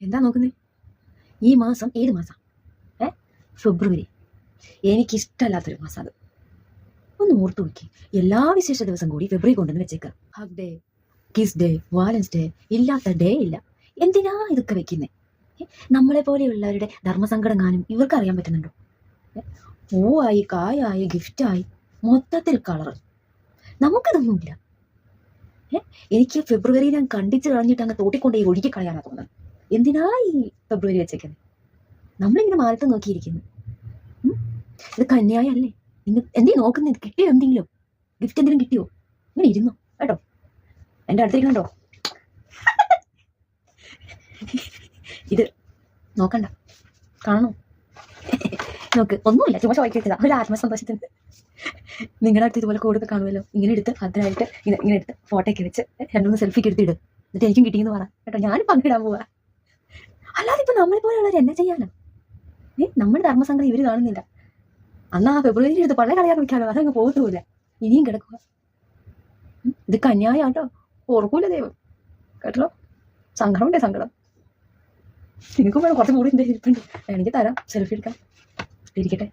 എന്താ നോക്കുന്നത്? ഈ മാസം ഏത് മാസം? ഫെബ്രുവരി. എനിക്കിഷ്ടമല്ലാത്തൊരു മാസം അത്. ഒന്ന് ഓർത്തു നോക്കി. എല്ലാ വിശേഷ ദിവസം കൂടി ഫെബ്രുവരി കൊണ്ടുവന്ന് വെച്ചേക്കാം. Hug day, kiss day, Valentine's day, ഇല്ലാത്ത ഡേ ഇല്ല. എന്തിനാ ഇതൊക്കെ വെക്കുന്നേ? നമ്മളെ പോലെയുള്ളവരുടെ ധർമ്മസങ്കടം കാണും ഇവർക്ക് അറിയാൻ പറ്റുന്നുണ്ടോ? പൂവായി, കായായി, ഗിഫ്റ്റായി, മൊത്തത്തിൽ കളർ. നമുക്കതൊന്നുമില്ല. എനിക്ക് ഫെബ്രുവരി ഞാൻ കണ്ടിച്ച് കളഞ്ഞിട്ട് അങ്ങ് തോട്ടിക്കൊണ്ടേ ഒഴുകി കളയാനാ തോന്നുന്നത്. എന്തിനാ ഈ ഫെബ്രുവരി വെച്ചേക്കുന്നത്? നമ്മളിങ്ങനെ മാനത്ത് നോക്കിയിരിക്കുന്നു. ഇത് കന്യായല്ലേ? എന്തേ നോക്കുന്നത്? കിട്ടിയോ എന്തെങ്കിലും? ഗിഫ്റ്റ് എന്തെങ്കിലും കിട്ടിയോ? ഇങ്ങനെ ഇരുന്നോ കേട്ടോ. എൻ്റെ അടുത്തിരിക്കണ്ടോ? ഇത് നോക്കണ്ട, കാണണോ? നോക്ക്, ഒന്നുമില്ല, ചുമ്മാ ചോദിക്കരുതാ, ഒരു ആത്മസന്തോഷത്തിന്. നിങ്ങളുടെ അടുത്ത് ഇതുപോലെ കൂടുതൽ കാണുമല്ലോ, ഇങ്ങനെ എടുത്ത് അതിനായിട്ട് ഇങ്ങനെ എടുത്ത് ഫോട്ടോ ഒക്കെ വെച്ച് 2-3 സെൽഫിക്ക് എടുത്തിട്. എന്നിട്ട് എനിക്കും കിട്ടിയെന്ന് പറ കേട്ടോ. ഞാൻ പങ്കിടാൻ പോവാ. അല്ലാതെ ഇപ്പൊ നമ്മളെ പോലെയുള്ളവർ എന്നെ ചെയ്യാനാ? നമ്മുടെ ധർമ്മസംഘം ഇവര് കാണുന്നില്ല. അന്ന് ആ ഫെബ്രുവരി എടുത്ത് പഴയ കളയാൻ വെക്കാനോ, അതങ്ങ് പോകത്തുമില്ല. ഇനിയും കിടക്കുക. ഇത് കന്യായാട്ടോ, ഓർക്കൂല ദൈവം കേട്ടോ. സങ്കടമുണ്ടേ സങ്കടം. നിനക്കും വേണം കുറച്ച് കൂടി ഇരിപ്പുണ്ട്, എനിക്ക് തരാം, സെൽഫി എടുക്കാം. ഇരിക്കട്ടെ.